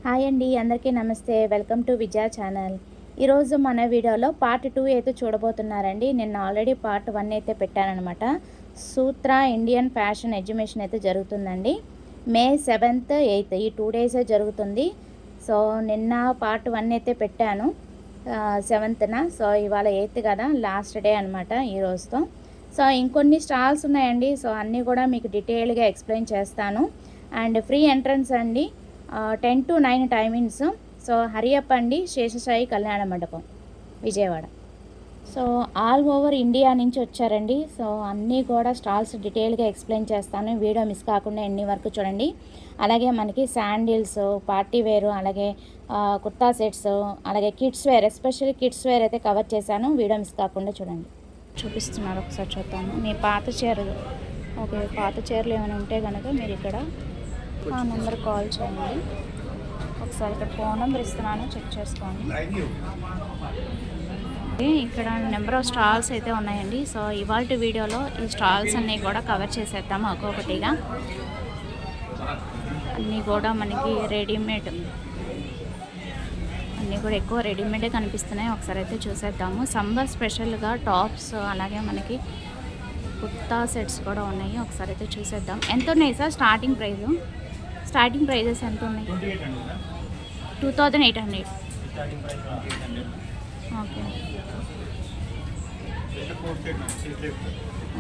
Hi అండి, అందరికీ నమస్తే. Welcome to Vijaya channel. ఈరోజు మన వీడియోలో పార్ట్ 2 అయితే చూడబోతున్నారండి. నిన్న ఆల్రెడీ పార్ట్ 1 అయితే పెట్టానమాట. సూత్ర ఇండియన్ ఫ్యాషన్ ఎగ్జిబిషన్ అయితే జరుగుతుందండి. మే 7th 8th ఈ 2 డేసే జరుగుతుంది. సో నిన్న పార్ట్ 1 అయితే పెట్టాను 7th. సో ఇవాళ 8th కదా, లాస్ట్ డే అనమాట ఈ రోజుతో. సో ఇంకొన్ని స్టాల్స్ ఉన్నాయండి. సో అన్నీ కూడా మీకు డీటెయిల్గా ఎక్స్ప్లెయిన్ చేస్తాను. అండ్ ఫ్రీ ఎంట్రన్స్ అండి, 10 to 9 టైమింగ్స్. సో హరియప్ అండి, శేషసాయి కళ్యాణ మండపం, Vijayawada. So all over India నుంచి వచ్చారండి. సో అన్నీ కూడా స్టాల్స్ డీటెయిల్గా ఎక్స్ప్లెయిన్ చేస్తాను. వీడియో మిస్ కాకుండా ఎన్ని వరకు చూడండి. అలాగే మనకి శాండిల్స్, పార్టీ వేరు, అలాగే కుర్తా సెట్స్, అలాగే kids wear, especially kids wear అయితే కవర్ చేశాను. వీడియో మిస్ కాకుండా చూడండి. చూపిస్తున్నారు, ఒకసారి చూద్దాము. మీ పాత చీరలు, ఓకే, పాత చీరలు ఏమైనా ఉంటే కనుక మీరు ఇక్కడ ఆ నెంబర్ కాల్ చేయండి. ఒకసారి ఇక్కడ ఫోన్ నెంబర్ ఇస్తున్నాను, చెక్ చేసుకోండి. ఇక్కడ నెంబర్ ఆఫ్ స్టాల్స్ అయితే ఉన్నాయండి. సో ఇవాళ వీడియోలో ఈ స్టాల్స్ అన్నీ కూడా కవర్ చేసేద్దాము ఒక్కొక్కటిగా. అన్నీ కూడా మనకి రెడీమేడ్, అన్నీ కూడా ఎక్కువ రెడీమేడే కనిపిస్తున్నాయి. ఒకసారి అయితే చూసేద్దాము. సమ్మర్ స్పెషల్గా టాప్స్, అలాగే మనకి కుర్తా సెట్స్ కూడా ఉన్నాయి. ఒకసారి అయితే చూసేద్దాం. ఎంత ఉన్నాయి sir starting price? Starting prices ఎంత ఉన్నాయి? 2800. Okay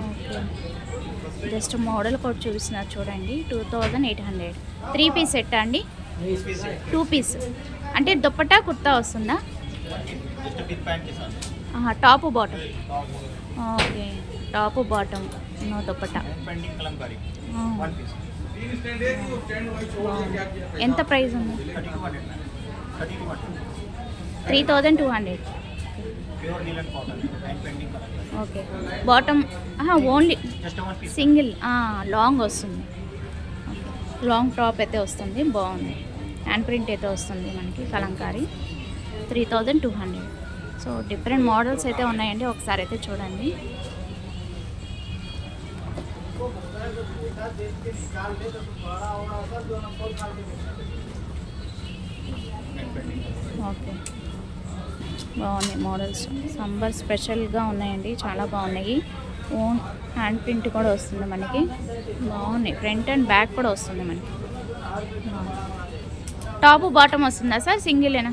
okay, just model code చూపిస్తున్నారు చూడండి. 2800. 3 పీస్ సెట్ అండి? 2 పీస్ అంటే దుప్పట్టా కుర్తా వస్తుందా? Top bottom. Okay, top bottom, no dupatta. ఎంత ప్రైస్ ఉంది? 3200. Okay, bottom only single long వస్తుంది. లాంగ్ టాప్ అయితే వస్తుంది, బాగుంది. హ్యాండ్ ప్రింట్ అయితే వస్తుంది మనకి, కలంకారీ. 3200. సో డిఫరెంట్ మోడల్స్ అయితే ఉన్నాయండి. ఒకసారి అయితే చూడండి. ఓకే, బాగున్నాయి మోడల్స్. సమ్మర్ స్పెషల్గా ఉన్నాయండి, చాలా బాగున్నాయి. ఓన్ హ్యాండ్ ప్రింట్ కూడా వస్తుంది మనకి, బాగున్నాయి. ఫ్రంట్ అండ్ బ్యాక్ కూడా వస్తుంది మనకి. టాప్ బాటమ్ వస్తుందా సార్? సింగిలేనా?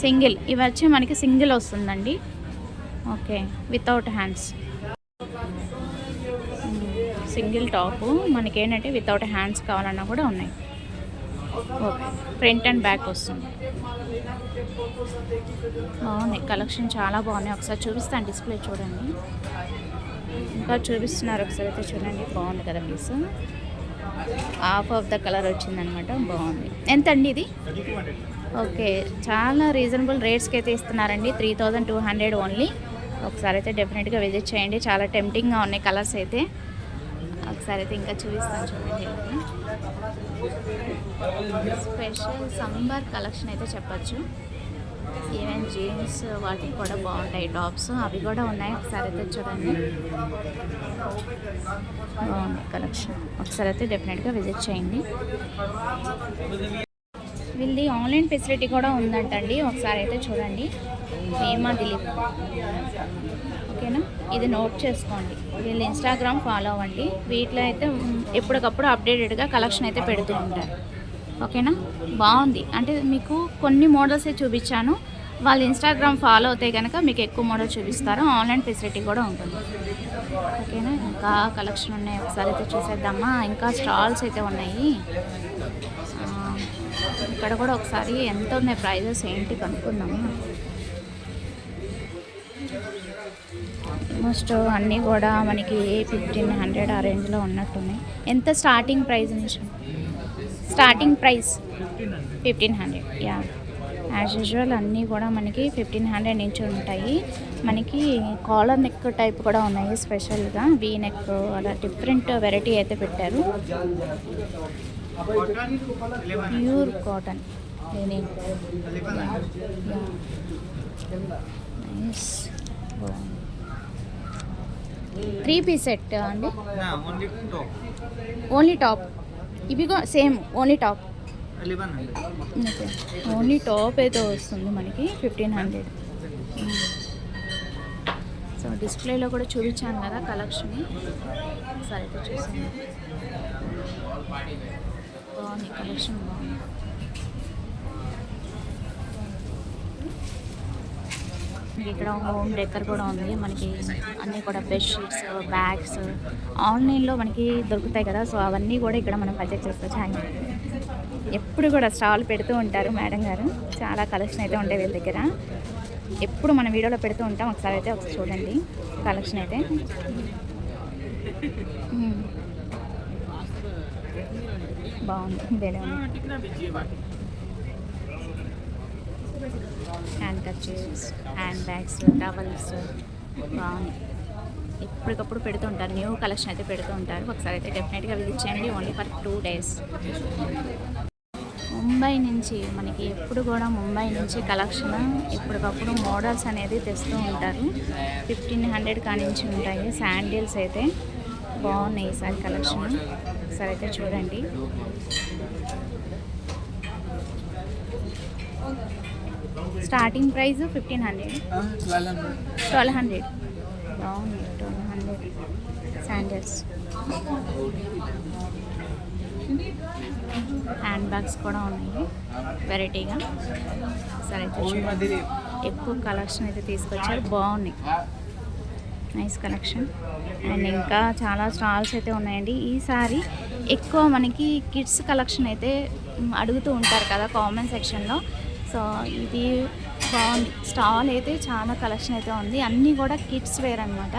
సింగిల్. ఇవి వచ్చి మనకి సింగిల్ వస్తుందండి. Okay, without hands. Single top మనకి ఏంటంటే వితౌట్ హ్యాండ్స్ కావాలన్నా కూడా ఉన్నాయి. ఓకే, ఫ్రంట్ అండ్ బ్యాక్ వస్తుంది. బాగున్నాయి, కలెక్షన్ చాలా బాగున్నాయి. ఒకసారి చూపిస్తాను, డిస్ప్లే చూడండి. ఇంకా చూపిస్తున్నారు, ఒకసారి అయితే చూడండి. బాగుంది కదా piece. Half of the colour వచ్చిందనమాట, బాగుంది. ఎంత అండి ఇది? ఓకే, చాలా రీజనబుల్ రేట్స్కి అయితే ఇస్తున్నారండి. 3200 ఓన్లీ. ఒకసారి అయితే డెఫినెట్గా విజిట్ చేయండి. చాలా టెంప్టింగ్గా ఉన్నాయి కలర్స్ అయితే. ఒకసారి అయితే ఇంకా చూపిస్తాను చూడండి. స్పెషల్ సమ్మర్ కలెక్షన్ అయితే చెప్పచ్చు. ఈవెన్ జీన్స్ వాటికి కూడా బాగుంటాయి, టాప్స్ అవి కూడా ఉన్నాయి. ఒకసారి అయితే చూడండి, బాగుంది కలెక్షన్. ఒకసారి అయితే డెఫినెట్గా విజిట్ చేయండి. వీళ్ళది ఆన్లైన్ ఫెసిలిటీ కూడా ఉందంటండి. ఒకసారి అయితే చూడండి. హేమా దిలీప్, ఓకేనా? ఇది నోట్ చేసుకోండి. వీళ్ళు ఇన్స్టాగ్రామ్ ఫాలో అవ్వండి. వీటిలో అయితే ఎప్పటికప్పుడు అప్డేటెడ్గా కలెక్షన్ అయితే పెడుతూ ఉంటారు, ఓకేనా? బాగుంది. అంటే మీకు కొన్ని మోడల్స్ చూపించాను. వాళ్ళు ఇన్స్టాగ్రామ్ ఫాలో అవుతే కనుక మీకు ఎక్కువ మోడల్ చూపిస్తారు. ఆన్లైన్ ఫెసిలిటీ కూడా ఉంటుంది, ఓకేనా? ఇంకా కలెక్షన్ ఉన్నాయి. ఒకసారి అయితే చూసేద్దామా. ఇంకా స్టాల్స్ అయితే ఉన్నాయి. ఇక్కడ కూడా ఒకసారి ఎంత ఉన్నాయి ప్రైజెస్ ఏంటి కనుక్కుందామా. ఆల్మోస్ట్ అన్నీ కూడా మనకి 1500 ఆ రేంజ్లో ఉన్నట్టున్నాయి. ఎంత స్టార్టింగ్ ప్రైస్ నుంచి? Starting price 1500. Yeah, as usual అన్నీ కూడా మనకి 1500 నుంచి ఉంటాయి. మనకి కాలర్ నెక్ టైప్ కూడా ఉన్నాయి, స్పెషల్గా వీ నెక్, అలా డిఫరెంట్ వెరైటీ అయితే పెట్టారు. Pure cotton, nice. 3 piece set అండి? Only top. ఇవి same only top. Okay, only top అయితే వస్తుంది మనకి 1500. సో డిస్ప్లేలో కూడా చూపించాను కదా కలెక్షన్, ఒకసారి అయితే చూసాను. బాగుంది కలెక్షన్, బాగుంది. ఇక్కడ హోమ్ డెకర్ కూడా ఉంది మనకి, అన్నీ కూడా బెడ్షీట్స్, బ్యాగ్స్ ఆన్లైన్లో మనకి దొరుకుతాయి కదా, సో అవన్నీ కూడా ఇక్కడ మనం పర్చేస్ చేసుకోవచ్చు. ఎప్పుడు కూడా స్టాల్ పెడుతూ ఉంటారు మేడం గారు, చాలా కలెక్షన్ అయితే ఉంటాయి వీళ్ళ దగ్గర, ఎప్పుడు మన వీడియోలో పెడుతూ ఉంటాం. ఒకసారి చూడండి కలెక్షన్ అయితే. బాగుంది, వేరే hand kerchiefs, hand bags, towels బాగున్నాయి. ఎప్పటికప్పుడు పెడుతూ ఉంటారు, న్యూ కలెక్షన్ అయితే పెడుతూ ఉంటారు. ఒకసారి అయితే డెఫినెట్గా విజిట్ చేయండి, ఓన్లీ ఫర్ 2 days. ముంబై నుంచి మనకి ఎప్పుడు కూడా ముంబై నుంచి కలెక్షన్ ఎప్పటికప్పుడు మోడల్స్ అనేది తెస్తూ ఉంటారు. 1500 కానించి ఉంటాయి. శాండిల్స్ అయితే బాగున్నాయి ఈసారి కలెక్షన్, ఒకసారి అయితే చూడండి. Starting price 1500, 1200. బాగుంది, 1200 శాండిల్స్. హ్యాండ్ బ్యాగ్స్ కూడా ఉన్నాయి వెరైటీగా. సరే అయితే చూడండి, ఎక్కువ కలెక్షన్ అయితే తీసుకొచ్చారు, బాగున్నాయి, నైస్ కలెక్షన్. అండ్ ఇంకా చాలా స్టాల్స్ అయితే ఉన్నాయండి. ఈసారి ఎక్కువ మనకి కిడ్స్ కలెక్షన్ అయితే అడుగుతూ ఉంటారు కదా కామెంట్ సెక్షన్లో, సో ఇది బాగుంది. స్టాల్ అయితే చాలా కలెక్షన్ అయితే ఉంది, అన్నీ కూడా కిడ్స్ వేర్ అనమాట.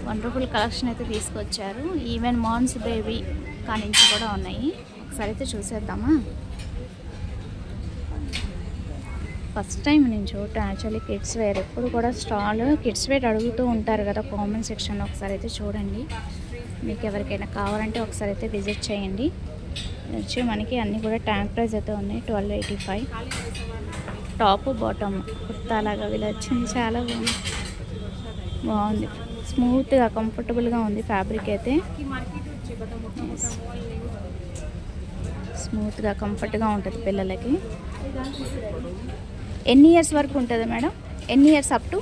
వండర్ఫుల్ కలెక్షన్ అయితే తీసుకొచ్చారు. ఈవెన్ మాన్స్ బేబీ కానించి కూడా ఉన్నాయి. ఒకసారి అయితే చూసేద్దామా. ఫస్ట్ టైం నేను చూడటం యాక్చువల్లీ కిడ్స్ వేర్. ఎప్పుడు కూడా స్టాల్ కిడ్స్ వేర్ అడుగుతూ ఉంటారు కదా కామెంట్ సెక్షన్లో, ఒకసారి అయితే చూడండి. మీకు ఎవరికైనా కావాలంటే ఒకసారి అయితే విజిట్ చేయండి. వచ్చి మనకి అన్నీ కూడా ట్యాంక్ ప్రైస్ అయితే ఉన్నాయి, 1285. టాప్ బాటమ్ కుర్తా లాగా వీళ్ళు వచ్చింది, చాలా బాగుంది, బాగుంది, స్మూత్గా కంఫర్టబుల్గా ఉంది. ఫ్యాబ్రిక్ అయితే స్మూత్గా కంఫర్ట్గా ఉంటుంది పిల్లలకి. ఎన్ని ఇయర్స్ వరకు ఉంటుంది మేడం? ఎన్ని ఇయర్స్? అప్ టు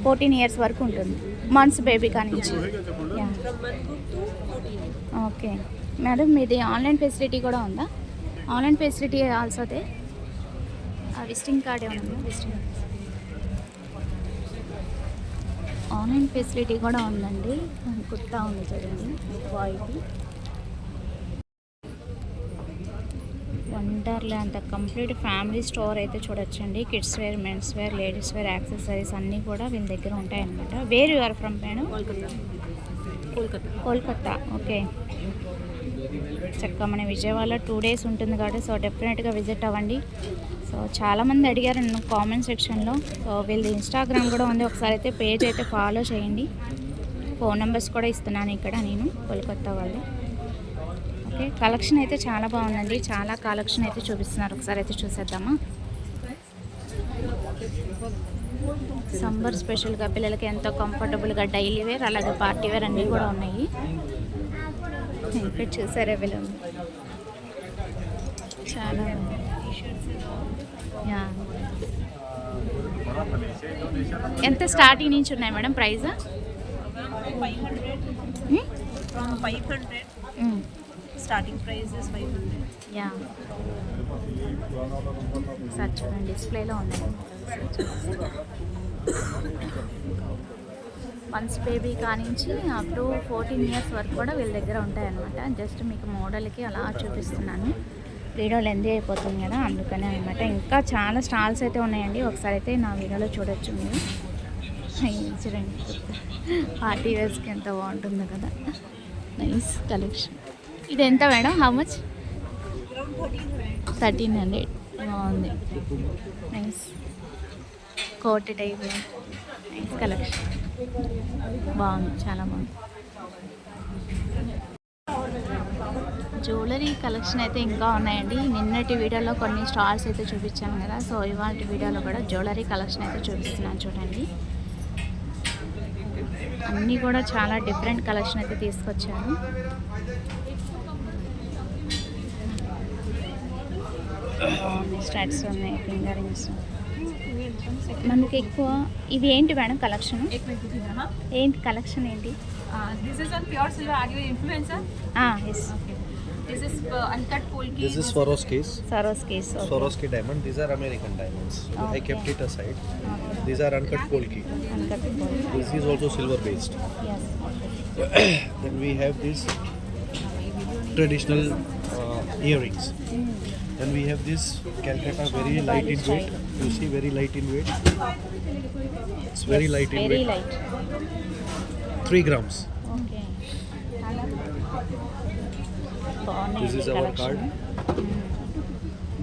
14 ఇయర్స్ వరకు ఉంటుంది. మంత్స్ బేబీ కానించి. ఓకే మేడం, మీది ఆన్లైన్ ఫెసిలిటీ కూడా ఉందా? Online facility also they. Visiting card ఏమైనా ఉందా? విజిటింగ్ ఆన్లైన్ ఫెసిలిటీ కూడా ఉందండి. కుర్తా ఉంది చూడండి, బాయ్కి. వండర్ల్యాండ్ కంప్లీట్ ఫ్యామిలీ స్టోర్ అయితే చూడొచ్చండి. Kids wear, men's wear, ladies wear, accessories అన్నీ కూడా వీళ్ళ దగ్గర ఉంటాయన్నమాట. Where you are from madam? Kolkata. Okay, చక్కగా మన విజయవాడలో 2 days ఉంటుంది కాబట్టి సో డెఫినెట్గా విజిట్ అవ్వండి. సో చాలామంది అడిగారు నన్ను కామెంట్ సెక్షన్లో. సో వీళ్ళది ఇన్స్టాగ్రామ్ కూడా ఉంది, ఒకసారి అయితే పేజ్ అయితే ఫాలో చేయండి. ఫోన్ నెంబర్స్ కూడా ఇస్తున్నాను ఇక్కడ నేను, కోల్కతా వాళ్ళు. ఓకే, కలెక్షన్ అయితే చాలా బాగుందండి, చాలా కలెక్షన్ అయితే చూపిస్తున్నారు. ఒకసారి అయితే చూసేద్దామా. సమ్మర్ స్పెషల్గా పిల్లలకి ఎంతో కంఫర్టబుల్గా డైలీ వేర్ అలాగే పార్టీ వేర్ అన్నీ కూడా ఉన్నాయి. ఇక్కడ చూసారే వీళ్ళు చాలా ఎంత స్టార్టింగ్ నుంచి ఉన్నాయి madam price? 500. Starting price is 500. Yeah, sir చూడండి డిస్ప్లేలో ఉన్నాయి. మంత్స్ బేబీ కానించి అప్ టు 14 years వరకు కూడా వీళ్ళ దగ్గర ఉంటాయన్నమాట. జస్ట్ మీకు మోడల్కి అలా చూపిస్తున్నాను, వీడియో లెంత్ అయిపోతుంది కదా అందుకనే అనమాట. ఇంకా చాలా స్టాల్స్ అయితే ఉన్నాయండి, ఒకసారి అయితే నా వీడియోలో చూడొచ్చు మీరు. చూడండి పార్టీ వేర్స్కి ఎంత బాగుంటుందో కదా, నైస్ కలెక్షన్. ఇది ఎంత మేడం? How much? 1300. బాగుంది, nice coat type, nice collection, బాగుంది, చాలా బాగుంది. జ్యువెలరీ కలెక్షన్ అయితే ఇంకా ఉన్నాయండి. నిన్నటి వీడియోలో కొన్ని స్టాల్స్ అయితే చూపించాను కదా, సో ఇవాళ వీడియోలో కూడా జ్యువెలరీ కలెక్షన్ అయితే చూపిస్తున్నాను చూడండి. అన్నీ కూడా చాలా డిఫరెంట్ కలెక్షన్ అయితే తీసుకొచ్చాను. బాగున్నాయి, స్టడ్స్ ఉన్నాయి, ఫింగర్ రింగ్స్. మనకి ఎక్కువ ఇవి ఏంటి మేడం కలెక్షన్? एक मिनट रुकिए हाँ. ఏంటి కలెక్షన్ ఏంటి? This is on pure silver. Are you an influencer? Yes. Okay. This is uncut polki. This is Swarovski's. Swarovski's. Swarovski diamond. These are American diamonds. I Okay. kept it aside. These are uncut polki. This is also silver based. Yes. Then we have these traditional earrings. Then we have this Calcutta, very light in weight. You see, very light in weight. It's very light in very weight. Light. 3 grams. Okay. బాగున్నాయి This is our card.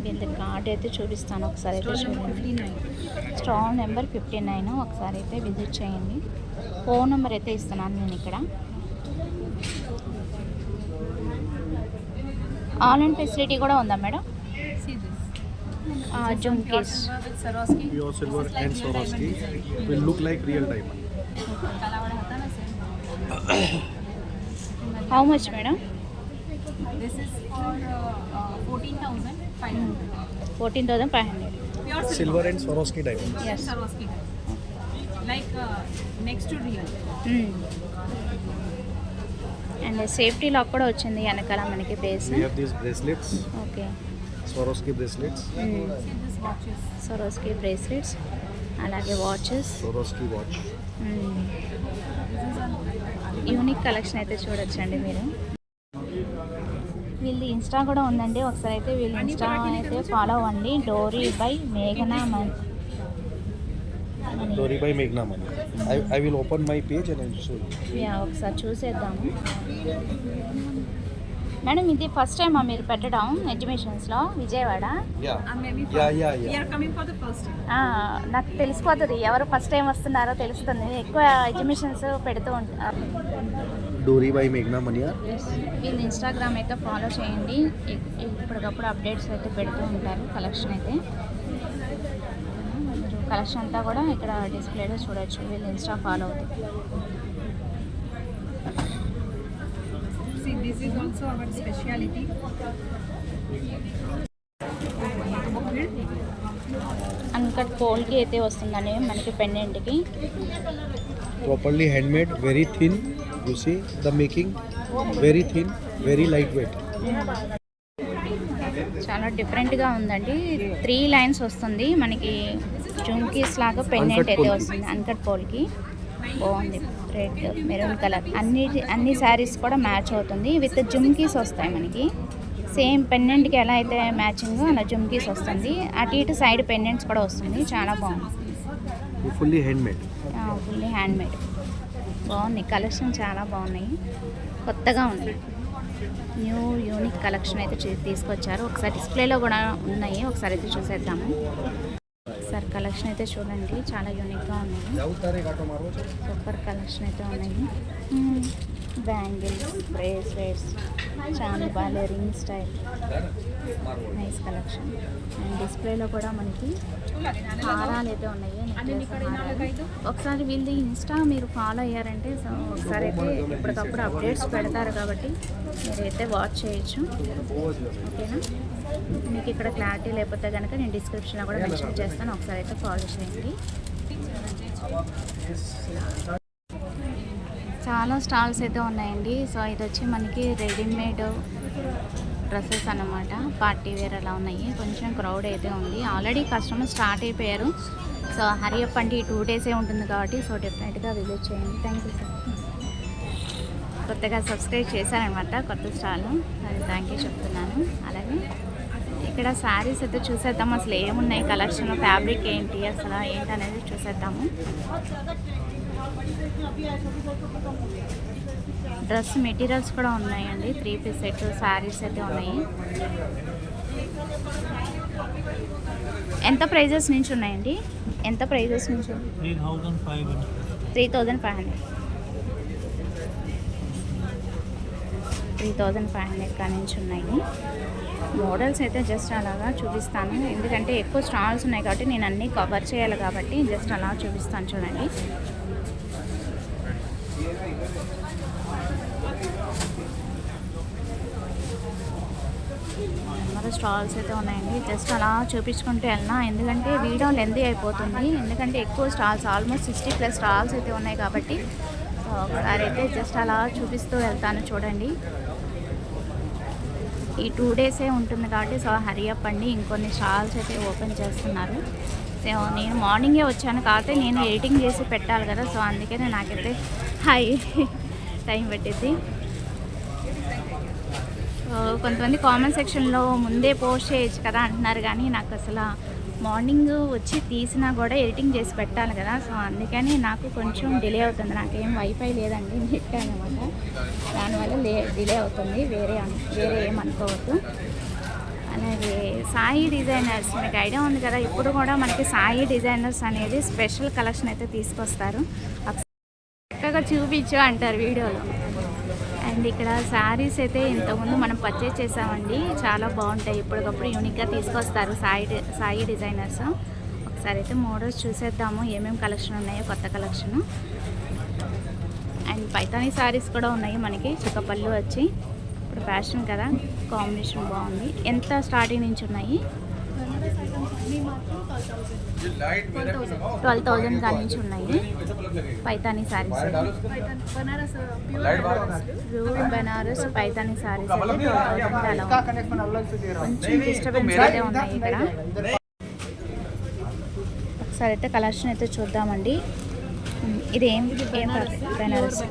వీళ్ళ card అయితే చూపిస్తాను ఒకసారి అయితే చూడండి. Stall number 59 ఒకసారి అయితే visit చేయండి. ఫోన్ నెంబర్ అయితే ఇస్తున్నాను నేను ఇక్కడ. ఆన్లైన్ ఫెసిలిటీ కూడా ఉందా madam? See this. Jhumkis. Silver with Swarovski. Pure silver This is like and real Swarovski. diamond design. Will look like real diamond. कालावाड़ा होता है ना same. How much madam? This is for 14,500. 14,500. Pure silver. Silver and Swarovski diamonds. Yes. Swarovski diamond. Like next to real. And safety lock కూడా వచ్చింది వెనకాల మనకి base. We have these bracelets, ఓకే. Swarovski bracelets, See this watches. Swarovski bracelets, అలాగే watches. Swarovski watch. Unique collection అయితే చూడొచ్చండి మీరు. వీళ్ళది ఇన్స్టా కూడా ఉందండి, ఒకసారి అయితే వీళ్ళ ఇన్స్టా అయితే ఫాలో అవ్వండి. డోరీ బై మేఘనా Dori by Meghna Mani. I will open my page and I will show you. ఒకసారి చూసేద్దాము. మేడం ఇది ఫస్ట్ టైమా మీరు పెట్టడం ఎగ్జిబిషన్స్లో Vijayawada? Yeah. Maybe Yeah. we are coming for the first time. నాకు తెలిసిపోతుంది ఎవరు ఫస్ట్ టైం వస్తున్నారో తెలుస్తుంది. ఎక్కువ ఎగ్జిబిషన్స్ పెడుతూ ఉంటారు. Dori by Meghna Mania. వీళ్ళు ఇన్స్టాగ్రామ్ అయితే ఫాలో చేయండి. ఇప్పటికప్పుడు అప్డేట్స్ అయితే పెడుతూ ఉంటారు కలెక్షన్ అయితే. మీరు కలెక్షన్ అంతా కూడా ఇక్కడ డిస్ప్లేలో చూడొచ్చు. వీళ్ళు ఇన్స్టా ఫాలో అవుతుంది. See, this is also our speciality. Uncut polki అయితే వస్తుందండి మనకి పెండెంట్కి. Properly handmade, very thin. You see the making, very thin, very lightweight. చాలా డిఫరెంట్గా ఉందండి. 3 లైన్స్ వస్తుంది మనకి. జుమ్కీస్ లాగా పెండెంట్ అయితే వస్తుంది అన్కట్ పోల్కి. బాగుంది. రెడ్ మెరూన్ కలర్ అన్ని శారీస్ కూడా మ్యాచ్ అవుతుంది. విత్ జుమ్కీస్ వస్తాయి మనకి. సేమ్ పెండెంట్కి ఎలా అయితే మ్యాచింగ్ అలా జుమ్కీస్ వస్తుంది. అటు ఇటు సైడ్ పెండెంట్స్ కూడా వస్తుంది. చాలా బాగుంది. Fully handmade. Fully handmade. బాగున్నాయి కలెక్షన్, చాలా బాగున్నాయి, కొత్తగా ఉన్నాయి. న్యూ యూనిక్ కలెక్షన్ అయితే తీసుకొచ్చారు. ఒకసారి డిస్ప్లేలో కూడా ఉన్నాయి, ఒకసారి అయితే చూసేద్దాము. ఒకసారి కలెక్షన్ అయితే చూడండి, చాలా యూనిక్గా ఉన్నాయి. సూపర్ కలెక్షన్ అయితే ఉన్నాయి. బ్యాంగిల్స్, బ్రేస్లెట్స్, చాలా బాగా ring style, nice collection. And డిస్ప్లేలో కూడా మనకి హారాలు అయితే ఉన్నాయి. necklace హారాలు. ఒకసారి వీళ్ళది ఇన్స్టా మీరు ఫాలో అయ్యారంటే సో ఒకసారి అయితే ఇప్పటికప్పుడు అప్డేట్స్ పెడతారు కాబట్టి మీరైతే వాచ్ చేయొచ్చు. ఓకేనా? మీకు ఇక్కడ క్లారిటీ లేకపోతే కనుక నేను డిస్క్రిప్షన్లో కూడా మెన్షన్ చేస్తాను, ఒకసారి అయితే ఫాలో చేయండి. చాలా స్టాల్స్ అయితే ఉన్నాయండి. సో ఇది వచ్చి మనకి రెడీమేడ్ డ్రెస్సెస్ అన్నమాట. పార్టీ వేర్ అలా ఉన్నాయి. కొంచెం క్రౌడ్ అయితే ఉంది. ఆల్రెడీ కస్టమర్ స్టార్ట్ అయిపోయారు. సో హరియప్ అంటే ఈ 2 డేసే ఉంటుంది కాబట్టి సో డెఫినెట్గా విజిట్ చేయండి. Thank you sir. కొత్తగా సబ్స్క్రైబ్ చేశారనమాట కొత్త స్టాల్, అది థ్యాంక్ యూ చెప్తున్నాను. అలాగే ఇక్కడ శారీస్ అయితే చూసేద్దాం, అసలు ఏమున్నాయి కలెక్షన్, ఫ్యాబ్రిక్ ఏంటి అసలు ఏంటి అనేది చూసేద్దాము. డ్రెస్ మెటీరియల్స్ కూడా ఉన్నాయండి. 3 పీస్ సెట్ శారీస్ అయితే ఉన్నాయి. ఎంత ప్రైజెస్ నుంచి ఉన్నాయండి? ఎంత ప్రైజెస్ నుంచి? 3,500 కాడి నుంచి ఉన్నాయి. మోడల్స్ అయితే జస్ట్ అలాగా చూపిస్తాను, ఎందుకంటే ఎక్కువ స్టాల్స్ ఉన్నాయి కాబట్టి నేను అన్నీ కవర్ చేయాలి కాబట్టి జస్ట్ అలా చూపిస్తాను. చూడండి, అందరూ స్టాల్స్ అయితే ఉన్నాయండి. జస్ట్ అలా చూపించుకుంటూ వెళ్ళినా, ఎందుకంటే వీడియో లెంతీ అయిపోతుంది. ఎందుకంటే ఎక్కువ స్టాల్స్, ఆల్మోస్ట్ 60+ స్టాల్స్ అయితే ఉన్నాయి కాబట్టి ఒకసారి అయితే జస్ట్ అలా చూపిస్తూ వెళ్తాను. చూడండి, ఈ 2 డేసే ఉంటుంది కాబట్టి సో హరీ అప్ అండి. ఇంకొన్ని స్టాల్స్ అయితే ఓపెన్ చేస్తున్నారు. సో నేను మార్నింగే వచ్చాను కాబట్టి నేను ఎడిటింగ్ చేసి పెట్టాలి కదా, సో అందుకనే నాకైతే టైం పట్టింది. కొంతమంది కామెంట్ సెక్షన్లో ముందే పోస్ట్ చేయొచ్చు కదా అంటున్నారు, కానీ నాకు అసలు మార్నింగ్ వచ్చి తీసినా కూడా ఎడిటింగ్ చేసి పెట్టాలి కదా, సో అందుకని నాకు కొంచెం డిలే అవుతుంది. నాకేం వైఫై లేదండి, నెట్ అనమాట, దానివల్ల డిలే అవుతుంది. వేరే ఏమనుకోవద్దు. అలాగే సాయి డిజైనర్స్, మీకు ఐడియా ఉంది కదా, ఇప్పుడు కూడా మనకి సాయి డిజైనర్స్ అనేది స్పెషల్ కలెక్షన్ అయితే తీసుకొస్తారు. చక్కగా చూపించు అంటారు వీడియోలో. అండ్ ఇక్కడ శారీస్ అయితే ఇంతకుముందు మనం పర్చేజ్ చేసామండి, చాలా బాగుంటాయి. ఇప్పటికప్పుడు యూనిక్గా తీసుకొస్తారు సాయి డిజైనర్స్. ఒకసారి అయితే మోడల్స్ చూసేద్దాము, ఏమేమి కలెక్షన్ ఉన్నాయో, కొత్త కలెక్షన్. అండ్ పైతానీ శారీస్ కూడా ఉన్నాయి మనకి, చిక్కపళ్ళు వచ్చి ఇప్పుడు ఫ్యాషన్ కదా, కాంబినేషన్ బాగుంది. ఎంత స్టార్టింగ్ నుంచి ఉన్నాయి? 12,000 కాడి నుంచి ఉన్నాయి పైతానీ శారీస్. ప్యూర్ బెనారస్ పైతానీ శారీస్ అయితే 12,000 అలా ఉంది. కొంచెం డిస్టర్బెన్స్ అయితే ఉన్నాయి ఇక్కడ. ఒకసారి అయితే కలెక్షన్ అయితే చూద్దామండి. ఇది ఏం బెనారస్,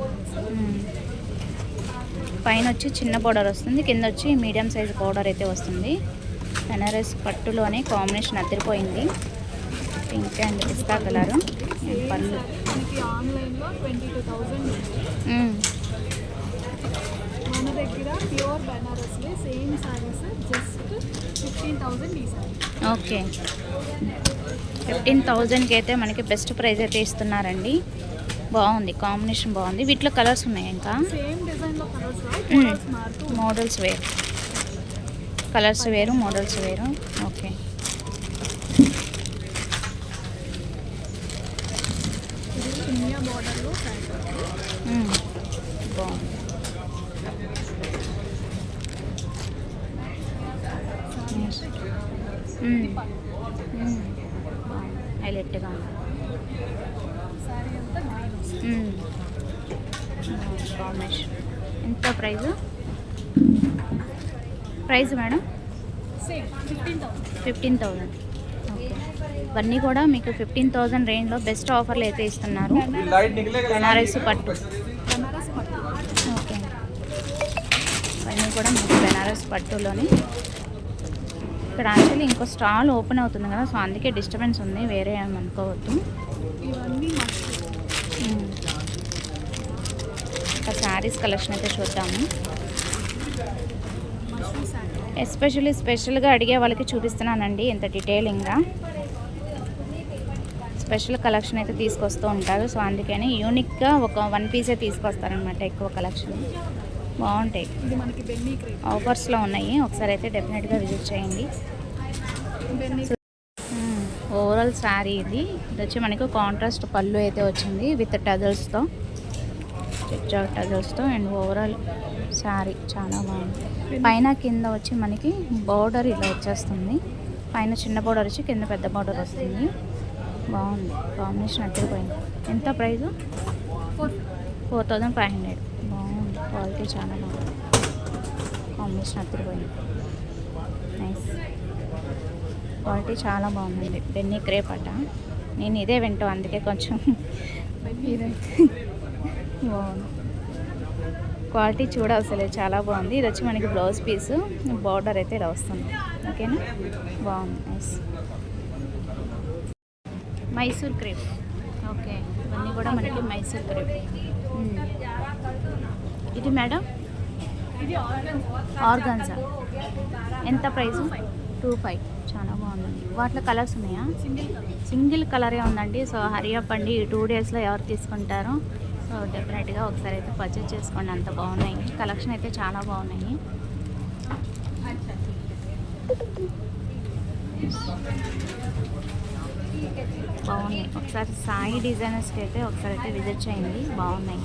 పైన వచ్చి చిన్న బోర్డర్ వస్తుంది, కింద వచ్చి మీడియం సైజ్ బోర్డర్ అయితే వస్తుంది. బెనారస్ పట్టులోనే కాంబినేషన్ అదిరిపోయింది, పింక్ అండ్ పిస్తా కలర్. పళ్ళు ఆన్లైన్లో 22,000, మన దగ్గర ప్యూర్ బెనారస్లే సేమ్ సారీస్ జస్ట్ 15,000 ఈ సారీ. ఓకే, 15,000కి అయితే మనకి బెస్ట్ ప్రైస్ అయితే ఇస్తున్నారండి. బాగుంది, కాంబినేషన్ బాగుంది. వీటిలో కలర్స్ ఉన్నాయి, ఇంకా సేమ్ డిజైన్లో కలర్స్ మోడల్స్ వేరు, కలర్స్ వేరు, మోడల్స్ వేరు. ఓకే, చిన్న మోడల్లో బాగుంది. హైలైట్గా ఉంది సారీ అంతా గ్రీన్. కాంబినేషన్. ఎంత ప్రైస్ మేడం? సేమ్ 15,000. 15,000. ఓకే, ఇవన్నీ కూడా మీకు 15,000 రేంజ్లో బెస్ట్ ఆఫర్లు అయితే ఇస్తున్నారు. బెనారస్ పట్టు. బెనారస్ పట్టు. ఓకే, ఇవన్నీ కూడా మీకు బెనారస్ పట్టులోని. ఇక్కడ యాక్చువల్లీ ఇంకో స్టాల్ ఓపెన్ అవుతుంది కదా, సో అందుకే డిస్టర్బెన్స్ ఉంది, వేరే ఏమనుకోవద్దు. ఇవన్నీ ఒక శారీస్ కలెక్షన్ అయితే చూద్దాము. మష్రూమ్ శారీ. స్పెషల్గా అడిగే వాళ్ళకి చూపిస్తున్నానండి, ఇంత డీటెయిలింగ్గా. స్పెషల్ కలెక్షన్ అయితే తీసుకొస్తూ ఉంటారు, సో అందుకని యూనిక్గా ఒక 1 పీసే తీసుకొస్తారనమాట, ఎక్కువ కలెక్షన్. బాగుంటాయి, ఇది మనకి బెన్నీ క్రేప్. ఆఫర్స్లో ఉన్నాయి. ఒకసారి అయితే డెఫినెట్గా విజిట్ చేయండి. బెన్నీ ఓవరాల్ శారీ ఇది వచ్చి మనకు కాంట్రాస్ట్ పళ్ళు అయితే వచ్చింది విత్ టజల్స్తో, టజల్స్తో. అండ్ ఓవరాల్ శారీ చాలా బాగుంది. పైన కింద వచ్చి మనకి బోర్డర్ ఇలా వచ్చేస్తుంది, పైన చిన్న బోర్డర్ వచ్చి కింద పెద్ద బోర్డర్ వస్తుంది. బాగుంది, కాంబినేషన్ అదిరిపోయింది. ఎంత ప్రైజు? 4,500. బాగుంది, క్వాలిటీ చాలా బాగుంది, కాంబినేషన్ అదిరిపోయింది. నైస్, క్వాలిటీ చాలా బాగుందండి. బెన్నీ క్రేప్ అట, నేను ఇదే వింటాను అందుకే కొంచెం ఇదే బాగుంది. క్వాలిటీ చూడవసలే, చాలా బాగుంది. ఇది వచ్చి మనకి బ్లౌజ్ పీసు, బార్డర్ అయితే ఇలా వస్తుంది. ఓకేనా, బాగుంది, నైస్. మైసూర్ క్రేప్. ఓకే, ఇవన్నీ కూడా మనకి మైసూర్ క్రేప్. ఇది మేడం ఆర్గాన్జా. ఎంత ప్రైస్? 2,500. చాలా బాగుందండి. వాటిలో కలర్స్ ఉన్నాయా? సింగిల్ కలరే ఉందండి. సో హరీ అప్ అండి, ఈ 2 డేస్లో ఎవరు తీసుకుంటారో సో డెఫినెట్గా ఒకసారి అయితే పర్చేజ్ చేసుకోండి, అంత బాగున్నాయి. కలెక్షన్ అయితే చాలా బాగున్నాయి. బాగున్నాయి. ఒకసారి సాయి డిజైనర్స్కి అయితే ఒకసారి అయితే విజిట్ చేయండి, బాగున్నాయి.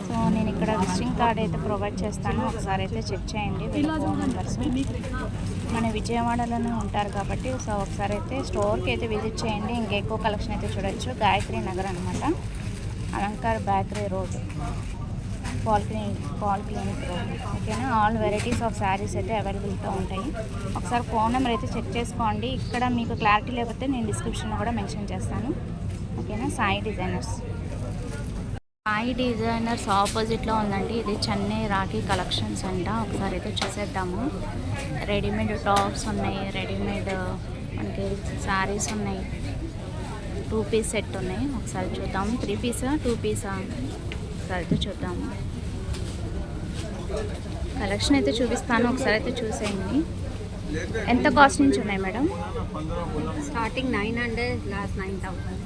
సో నేను ఇక్కడ విజిటింగ్ కార్డ్ అయితే ప్రొవైడ్ చేస్తాను, ఒకసారి అయితే చెక్ చేయండి వీళ్ళ ఫోన్ నెంబర్స్. మన విజయవాడలోనే ఉంటారు కాబట్టి సో ఒకసారి అయితే స్టోర్కి అయితే విజిట్ చేయండి. ఇంకెక్కువ కలెక్షన్ అయితే చూడొచ్చు. గాయత్రి నగర్ అనమాట, Alankar bakery road, polyclinic road. ఓకేనా. ఆల్ వెరైటీస్ ఆఫ్ శారీస్ అయితే అవైలబుల్గా ఉంటాయి. ఒకసారి ఫోన్ నెంబర్ అయితే చెక్ చేసుకోండి. ఇక్కడ మీకు క్లారిటీ లేకపోతే నేను డిస్క్రిప్షన్లో కూడా మెన్షన్ చేస్తాను. ఓకేనా. సాయి డిజైనర్స్ ఆపోజిట్లో ఉందండి. ఇది చెన్నై రాఖీ కలెక్షన్స్ అంట. ఒకసారి అయితే చూసేద్దాము. రెడీమేడ్ టాప్స్ ఉన్నాయి, రెడీమేడ్ మనకి శారీస్ ఉన్నాయి, 2 పీస్ సెట్ ఉన్నాయి. ఒకసారి చూద్దాము. 3 పీసా 2 పీసా ఒకసారి అయితే చూద్దాము. కలెక్షన్ అయితే చూపిస్తాను, ఒకసారి అయితే చూసేయండి. ఎంత కాస్ట్ నుంచి ఉన్నాయి madam? Starting 900, last 9000.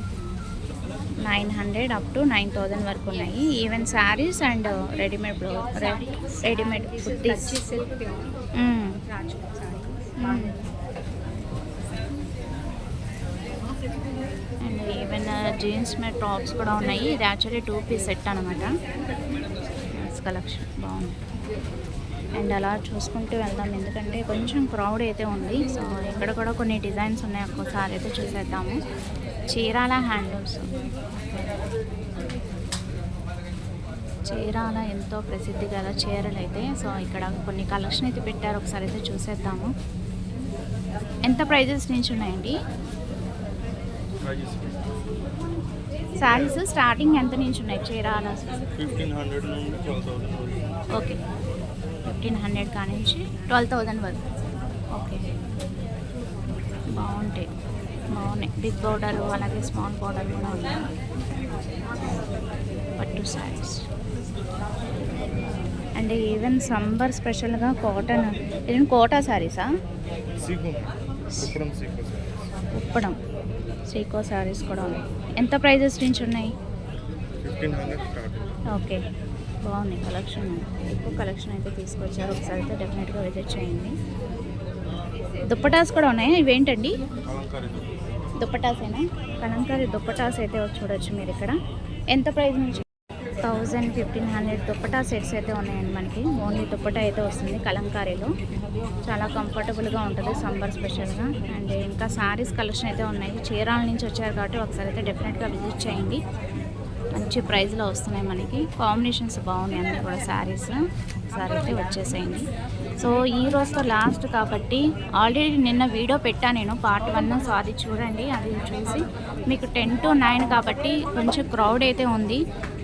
900 up to 9000 వరకు ఉన్నాయి. Even saris and readymade kurtis. And even jeans మీద టాప్స్ కూడా ఉన్నాయి. ఇది యాక్చువల్లీ 2 పీస్ సెట్ అనమాట. కలెక్షన్ బాగుంది. అండ్ అలా చూసుకుంటూ వెళ్దాం, ఎందుకంటే కొంచెం క్రౌడ్ అయితే ఉంది. సో ఇక్కడ కూడా కొన్ని డిజైన్స్ ఉన్నాయి, ఒక్కోసారి అయితే చూసేద్దాము. చీరాల హ్యాండ్లూమ్స్, చీరాల ఎంతో ప్రసిద్ధి గల చీరలు అయితే. సో ఇక్కడ కొన్ని కలెక్షన్ అయితే పెట్టారు, ఒకసారి అయితే చూసేద్దాము. ఎంత ప్రైజెస్ నుంచి ఉన్నాయండి శారీస్? స్టార్టింగ్ ఎంత నుంచి ఉన్నాయి చీరాల? 1500 నుండి 12,000. ఓకే, 1500 కానించి 12,000 వరకు. ఓకే, బాగున్నాయి. బిగ్ బోర్డర్ అలాగే స్మాల్ బోర్డర్ కూడా ఉన్నాయి. పట్టు శారీస్ అండ్ ఈవెన్ సంబర్ స్పెషల్గా కాటన్, ఇది కోటా శారీసా? ఉప్పడం సీకో శారీస్ కూడా ఉన్నాయి. ఎంత ప్రైజెస్ నుంచి ఉన్నాయి? 1500 స్టార్ట్. ఓకే, బాగున్నాయి కలెక్షన్. ఎక్కువ కలెక్షన్ అయితే తీసుకొచ్చారు, ఒకసారి అయితే డెఫినెట్గా విజిట్ చేయండి. దుప్పటాస్ కూడా ఉన్నాయి. ఇవేంటండి? దుప్పటాసేనా? కలంకారీ దుప్పటాస్ అయితే చూడొచ్చు మీరు ఇక్కడ. ఎంత ప్రైస్ నుంచి? 1000, 1500 దుప్పటా సెట్స్ అయితే ఉన్నాయండి మనకి. ఓన్లీ దుప్పటా అయితే వస్తుంది కలంకారీలో. చాలా కంఫర్టబుల్గా ఉంటుంది సమ్మర్ స్పెషల్గా. అండ్ ఇంకా శారీస్ కలెక్షన్ అయితే ఉన్నాయి. చీరాల నుంచి వచ్చారు కాబట్టి ఒకసారి అయితే డెఫినెట్గా విజిట్ చేయండి. మంచి ప్రైస్లో వస్తున్నాయి మనకి. కాంబినేషన్స్ బాగున్నాయి అన్నీ కూడా శారీస్. ఒకసారి అయితే వచ్చేసేయండి. సో ఈ రోజుతో లాస్ట్ కాబట్టి ఆల్రెడీ నిన్న వీడియో పెట్టాను నేను పార్ట్ 1. సో అది చూడండి, అది చూసి మీకు 10 to 9 కాబట్టి కొంచెం క్రౌడ్ అయితే ఉంది.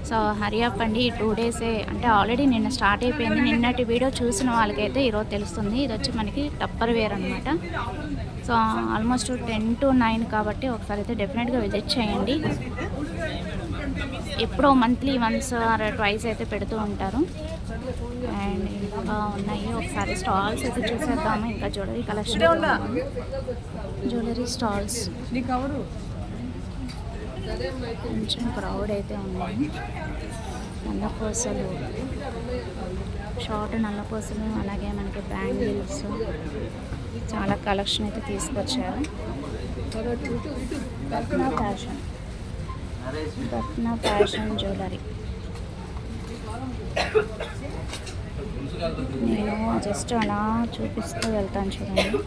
సో హరి అప్ అండి, ఈ 2 డేసే అంటే ఆల్రెడీ నిన్న స్టార్ట్ అయిపోయింది. నిన్నటి వీడియో చూసిన వాళ్ళకైతే ఈరోజు తెలుస్తుంది. ఇది వచ్చి మనకి టప్పర్ వేర్ అనమాట. సో ఆల్మోస్ట్ 10 to 9 కాబట్టి ఒకసారి అయితే డెఫినెట్గా విజిట్ చేయండి. ఎప్పుడో మంత్లీ వన్స్ ఆర్ ట్వైస్ అయితే పెడుతూ ఉంటారు. అండ్ ఇంకా ఉన్నాయి, ఒకసారి స్టాల్స్ అయితే చూసేద్దాము. ఇంకా జ్యువెలరీ కలెక్షన్, జ్యువెలరీ స్టాల్స్. కొంచెం క్రౌడ్ అయితే ఉన్నాయి. నల్లపూసలు, షార్ట్ నల్లపూసలు, అలాగే మనకి బ్యాంగిల్స్, చాలా కలెక్షన్ అయితే తీసుకొచ్చారు. రత్న ఫ్యాషన్ జ్యువెలరీ. నేను జస్ట్ అలా చూపిస్తూ వెళ్తాను చూడండి.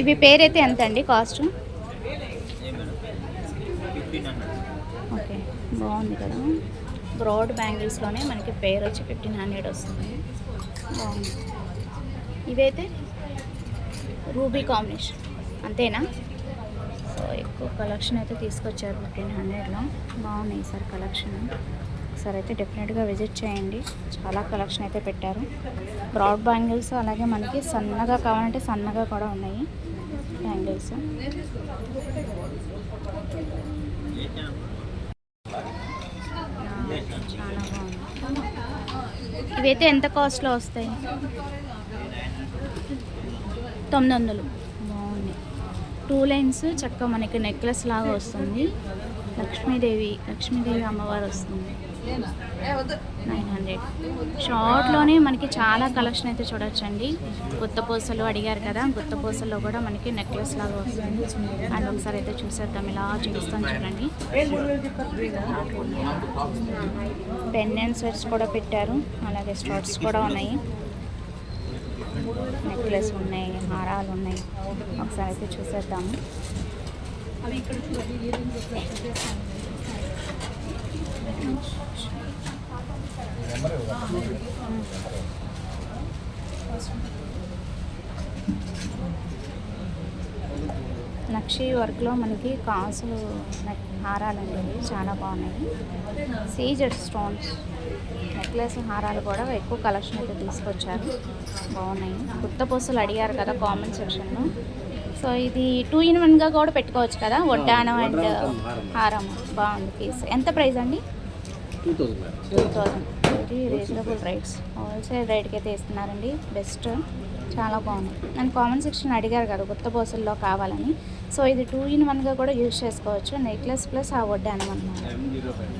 ఇవి పేరైతే ఎంత అండి కాస్ట్? ఓకే, బాగుంది కదా. బ్రాడ్ బ్యాంగిల్స్లోనే మనకి పేరు వచ్చి 1500 వస్తుంది. బాగుంది. ఇవైతే రూబీ కాంబినేషన్ అంతేనా? సో ఎక్కువ కలెక్షన్ అయితే తీసుకొచ్చారు 1500లో. బాగున్నాయి సార్ కలెక్షన్. ఒకసారి అయితే డెఫినెట్గా విజిట్ చేయండి. చాలా కలెక్షన్ అయితే పెట్టారు. బ్రాడ్ బ్యాంగిల్స్, అలాగే మనకి సన్నగా కావాలంటే సన్నగా కూడా ఉన్నాయి బ్యాంగిల్స్. చాలా బాగుంది. ఇవైతే ఎంత కాస్ట్లో వస్తాయి? 900. బాగుంది. 2 లైన్స్ చక్కగా మనకి నెక్లెస్ లాగా వస్తుంది. లక్ష్మీదేవి అమ్మవారు వస్తుంది. 900. షార్ట్లోనే మనకి చాలా కలెక్షన్ అయితే చూడొచ్చండి. గుత్త పూసలు అడిగారు కదా, గుత్త పూసల్లో కూడా మనకి నెక్లెస్ లాగా వస్తుంది. అండ్ ఒకసారి అయితే చూసేద్దాం, ఇలా చూపిస్తాను చూడండి. పెండెంట్ సెట్స్ కూడా పెట్టారు, అలాగే స్టార్ట్స్ కూడా ఉన్నాయి, నెక్లెస్ ఉన్నాయి, హారాలు ఉన్నాయి. ఒకసారి అయితే చూసేద్దాము. అవి ఇక్కడ నక్షి వర్క్లో మనకి కాసులు హారాలు అండి, చాలా బాగున్నాయి. సీజెడ్ స్టోన్స్ నెక్లెస్ హారాలు కూడా ఎక్కువ కలెక్షన్ అయితే తీసుకొచ్చారు, బాగున్నాయి. గుత్త పూసలు అడిగారు కదా కామెంట్ సెక్షన్లో. సో ఇది 2 in 1గా కూడా పెట్టుకోవచ్చు కదా, వడ్డానం అండ్ హారం. బాగుంది పీస్. ఎంత ప్రైస్ అండి? 2000. వెరీ రీజనబుల్ రైట్స్, హోల్సేల్ రేట్కి అయితే ఇస్తున్నారండి, బెస్ట్, చాలా బాగుంది. నన్ను కామెంట్ సెక్షన్ అడిగారు కదా గుత్త పూసల్లో కావాలని. సో ఇది 2 in 1గా కూడా యూజ్ చేసుకోవచ్చు, నెక్లెస్ ప్లస్ ఆ వడ్డానం అన్నమాట.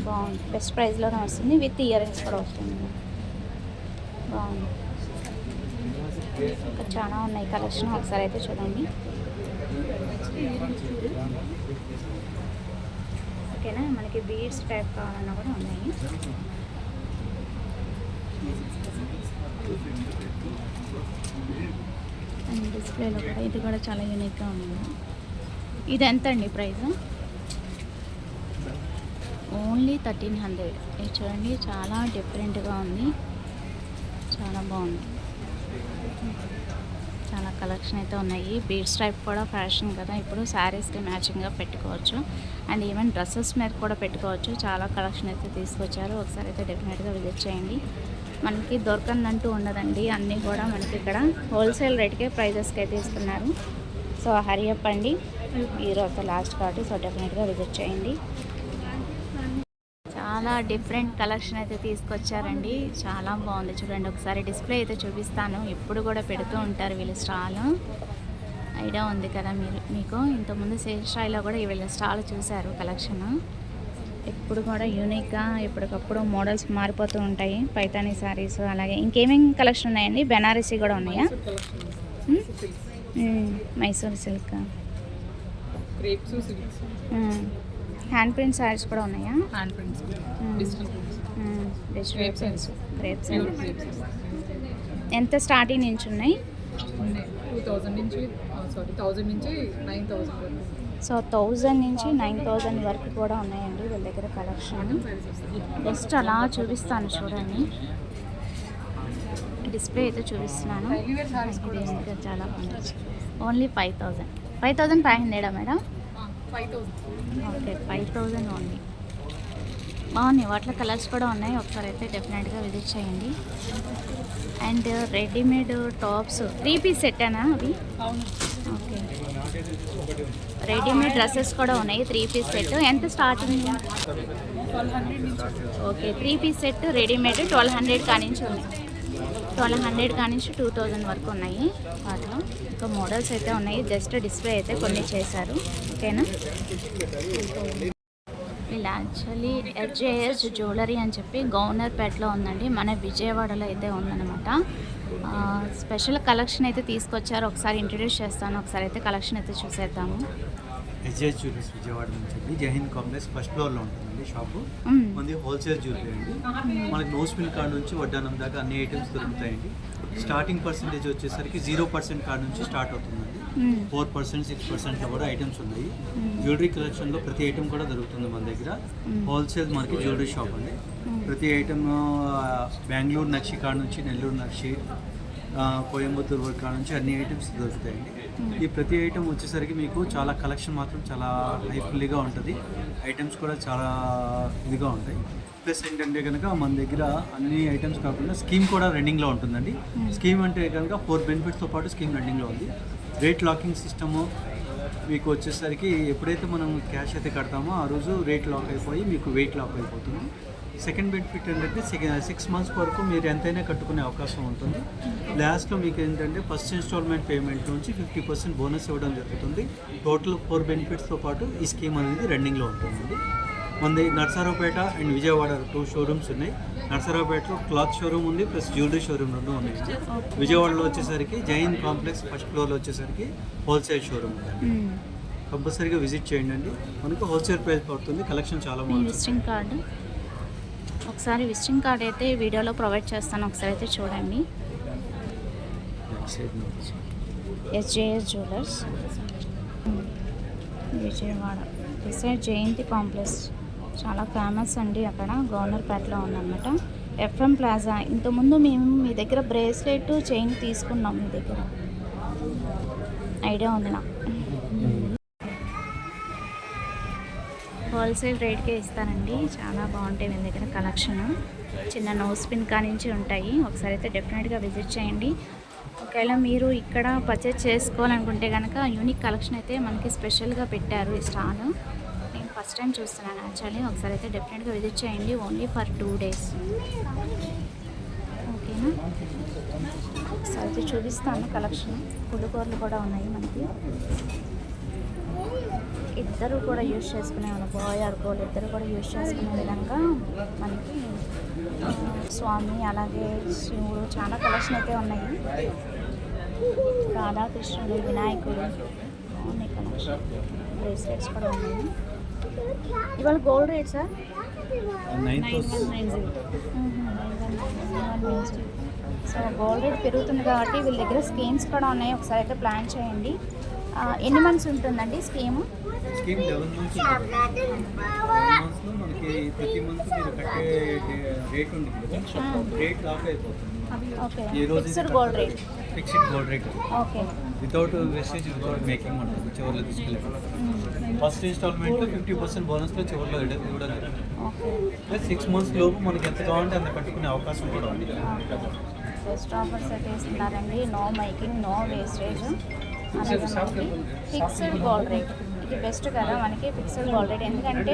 బాగుంది, బెస్ట్ ప్రైస్లోనే వస్తుంది, విత్ ఇయర్ రింగ్స్ కూడా వస్తుంది. బాగుంది. ఇంకా చాలా ఉన్నాయి కలెక్షన్, ఒకసారి అయితే చూడండి. ఓకేనా, మనకి బీడ్స్ టైప్ కావాలన్నా కూడా ఉన్నాయి. అండ్ డిస్ప్లేలో కూడా ఇది కూడా చాలా యూనిక్గా ఉంది. ఇది ఎంత అండి ప్రైస్? ఓన్లీ 1300. ఇది చూడండి, చాలా డిఫరెంట్గా ఉంది, చాలా బాగుంది. చాలా కలెక్షన్ అయితే ఉన్నాయి. బీడ్స్ టైప్ కూడా ఫ్యాషన్ కదా ఇప్పుడు, శారీస్కి మ్యాచింగ్గా పెట్టుకోవచ్చు, అండ్ ఈవెన్ డ్రెస్సెస్ మీద కూడా పెట్టుకోవచ్చు. చాలా కలెక్షన్ అయితే తీసుకొచ్చారు, ఒకసారి అయితే డెఫినెట్గా విజిట్ చేయండి. మనకి దొరకనంటూ ఉండదండి, అన్నీ కూడా మనకి ఇక్కడ హోల్సేల్ రేట్కే ప్రైజెస్కి అయితే ఇస్తున్నారు. సో హరి అప్ అండి, ఈరోజు లాస్ట్ కాబట్టి, సో డెఫినెట్గా విజిట్ చేయండి. చాలా డిఫరెంట్ కలెక్షన్ అయితే తీసుకొచ్చారండి, చాలా బాగుంది. చూడండి, ఒకసారి డిస్ప్లే అయితే చూపిస్తాను. ఎప్పుడు కూడా పెడుతూ ఉంటారు వీళ్ళు స్టాల్, ఐడియా ఉంది కదా మీకు. ఇంతకుముందు సేల్ స్టాయిల్లో కూడా వీళ్ళ స్టాల్ చూశారు కలెక్షన్. ఎప్పుడు కూడా యూనిక్గా ఎప్పటికప్పుడు మోడల్స్ మారిపోతూ ఉంటాయి. పైతానీ శారీస్, అలాగే ఇంకేమేమి కలెక్షన్ ఉన్నాయండి? బెనారసీ కూడా ఉన్నాయా? Mysore silk, hand print saris కూడా ఉన్నాయా? Digital prints, crepes. ఎంత స్టార్టింగ్ నుంచి ఉన్నాయి? 1000 నుంచి 9000 సో 1000 నుంచి 9000 వరకు కూడా ఉన్నాయండి వీళ్ళ దగ్గర కలెక్షన్. జస్ట్ అలా చూపిస్తాను చూడండి, డిస్ప్లే అయితే చూపిస్తున్నాను. ఇది చాలా బాగుంది. ఓన్లీ 5000. 5500 మేడం? 5000. Okay, 5000 only. బాగున్నాయి, వాటిలో కలర్స్ కూడా ఉన్నాయి, ఒకసారి అయితే డెఫినెట్గా విజిట్ చేయండి. అండ్ రెడీమేడ్ టాప్స్ 3 పీస్ సెట్టేనా అవి? ఓకే, రెడీమేడ్ డ్రెస్సెస్ కూడా ఉన్నాయి, 3 పీస్ సెట్. ఎంత starting? 1200. Okay, 3 piece set readymade 1200 కానించి ఉన్నాయి. 1200 కానించి 2000 వరకు ఉన్నాయి వాటిలో. ఇంకా మోడల్స్ అయితే ఉన్నాయి, జస్ట్ డిస్ప్లే అయితే కొన్ని చేశారు. ఓకేనా, వీళ్ళు యాక్చువల్లీ HJS జ్యువెలరీ అని చెప్పి గవర్నర్పేటలో ఉందండి, మన విజయవాడలో అయితే ఉందన్నమాట. స్పెషల్ కలెక్షన్ అయితే తీసుకొచ్చారు, ఒకసారి ఇంట్రడ్యూస్ చేస్తాను, ఒకసారి అయితే కలెక్షన్ అయితే చూసేద్దాము. HJS జ్యువెలరీస్ విజయవాడ నుంచి అండి, జైహింద్ కాంప్లెక్స్ ఫస్ట్ ఫ్లోర్లో ఉంటుందండి షాపు. మనది హోల్సేల్ జ్యువెలరీ అండి. మనకి నోస్ పిన్ కార్డ్ నుంచి వడ్డానం దాకా అన్ని ఐటమ్స్ దొరుకుతాయండి. స్టార్టింగ్ పర్సెంటేజ్ వచ్చేసరికి 0% కార్డ్ నుంచి స్టార్ట్ అవుతుందండి. 4%, 6%లో కూడా ఐటమ్స్ ఉన్నాయి. జ్యువెలరీ కలెక్షన్లో ప్రతి ఐటమ్ కూడా దొరుకుతుంది మన దగ్గర. హోల్సేల్ మనకి జ్యువెలరీ షాప్ అండి. ప్రతి ఐటమ్ బెంగళూరు నక్షి కాడ నుంచి నెల్లూరు నక్షి, కోయంబత్తూరు వర్క్ కాడ నుంచి అన్ని ఐటమ్స్ దొరుకుతాయండి. ఈ ప్రతి ఐటమ్ వచ్చేసరికి మీకు చాలా కలెక్షన్ మాత్రం చాలా హైఫుల్లీగా ఉంటుంది, ఐటమ్స్ కూడా చాలా ఇదిగా ఉంటాయి. ప్లస్ ఏంటంటే కనుక మన దగ్గర అన్ని ఐటమ్స్ కాకుండా స్కీమ్ కూడా రన్నింగ్లో ఉంటుందండి. స్కీమ్ అంటే కనుక 4 బెనిఫిట్స్తో పాటు స్కీమ్ రన్నింగ్లో ఉంది. రేట్ లాకింగ్ సిస్టము మీకు వచ్చేసరికి ఎప్పుడైతే మనం క్యాష్ అయితే కడతామో ఆ రోజు రేట్ లాక్ అయిపోయి మీకు వెయిట్ లాక్ అయిపోతుంది. సెకండ్ బెనిఫిట్ ఏంటంటే 6 months వరకు మీరు ఎంతైనా కట్టుకునే అవకాశం ఉంటుంది. లాస్ట్లో మీకు ఏంటంటే ఫస్ట్ ఇన్స్టాల్మెంట్ పేమెంట్ నుంచి 50% బోనస్ ఇవ్వడం జరుగుతుంది. టోటల్ 4 బెనిఫిట్స్తో పాటు ఈ స్కీమ్ అనేది రన్నింగ్లో ఉంటుందండి. మన నర్సారావుపేట అండ్ విజయవాడ 2 షోరూమ్స్ ఉన్నాయి. నర్సరావుపేటలో క్లాత్ షోరూమ్ ఉంది ప్లస్ జ్యువెలరీ షోరూమ్ రెండు ఉన్నాయి. విజయవాడలో వచ్చేసరికి జైన్ కాంప్లెక్స్ ఫస్ట్ ఫ్లోర్లో వచ్చేసరికి హోల్సేల్ షోరూమ్ ఉంది. కంపల్సరీగా విజిట్ చేయండి అండి. మనకు హోల్సేల్ ప్రైస్ పడుతుంది. కలెక్షన్ చాలా బాగుంది. విజిటింగ్ కార్డు ఒకసారి విజిటింగ్ కార్డ్ అయితే వీడియోలో ప్రొవైడ్ చేస్తాను, ఒకసారి అయితే చూడండి. ఎస్జేఎస్ జ్యువెలర్స్ విజయవాడ డిసైడ్ జయంతి కాంప్లెక్స్ చాలా ఫేమస్ అండి. అక్కడ గవర్నర్పేటలో ఉందన్నమాట. FM plaza. ఇంతకుముందు మేము మీ దగ్గర బ్రేస్లెట్ చైన్ తీసుకున్నాం, మీ దగ్గర ఐడియా ఉంది నాకు. హోల్సేల్ రేట్కే ఇస్తానండి, చాలా బాగుంటాయి మీ దగ్గర కలెక్షన్. చిన్న నోస్ పిన్ కానించి ఉంటాయి. ఒకసారి అయితే డెఫినెట్గా విజిట్ చేయండి. ఒకవేళ మీరు ఇక్కడ పర్చేజ్ చేసుకోవాలనుకుంటే కనుక యూనిక్ కలెక్షన్ అయితే మనకి స్పెషల్గా పెట్టారు ఈ స్టాల్. నేను ఫస్ట్ టైం చూస్తున్నాను యాక్చువల్లీ. ఒకసారి అయితే డెఫినెట్గా విజిట్ చేయండి. Only for 2 days. ఓకేనా, ఒకసారి అయితే చూపిస్తాను కలెక్షన్. పులికూరలు కూడా ఉన్నాయి మనకి. ఇద్దరు కూడా యూజ్ చేసుకునే వాళ్ళు, బాయ్ ఆర్ గర్ల్ ఇద్దరు కూడా యూజ్ చేసుకునే విధంగా మనకి స్వామి అలాగే శివుడు చాలా కలెక్షన్ అయితే ఉన్నాయి. రాధాకృష్ణుడు, వినాయకుడు ఉన్నాయి కలెక్షన్. బ్రేస్లెట్స్ కూడా ఉన్నాయి. ఇవాళ gold rate sir 9190. So gold rate పెరుగుతుంది కాబట్టి వీళ్ళ దగ్గర స్కీమ్స్ కూడా ఉన్నాయి. ఒకసారి అయితే ప్లాన్ చేయండి. ఎన్ని మంత్స్ ఉంటుందండి స్కీము? స్కీమ్ 11 months ఉంటుంది. 11 monthsలో మనకి ప్రతి మంత్ మీరు కట్టే రేట్ ఉంటుంది కదా, రేట్ లాక్ అయిపోతుంది. ఓకే, ఈ రోజు fixed gold rate. Fixed gold rate okay, without wastage without making ఉంటుంది. చివరిలో తీసుకెళ్ళారు. ఫస్ట్ ఇన్స్టాల్మెంట్లో 50% బోనస్లో చివరిలో ఇవ్వడం జరుగుతుంది. ఓకే. ప్లస్ 6 months లోపు మనకి ఎంత కావాలంటే అంత కట్టుకునే అవకాశం కూడా ఉంది. బెస్ట్ ఆఫర్స్ అయితే ఇస్తున్నారండి. No making, no wastage. అలాగే మనకి ఫిక్స్డ్ గోల్డ్ రేట్. ఇది బెస్ట్ కదా మనకి, ఫిక్స్డ్ గోల్డ్ రేట్. ఎందుకంటే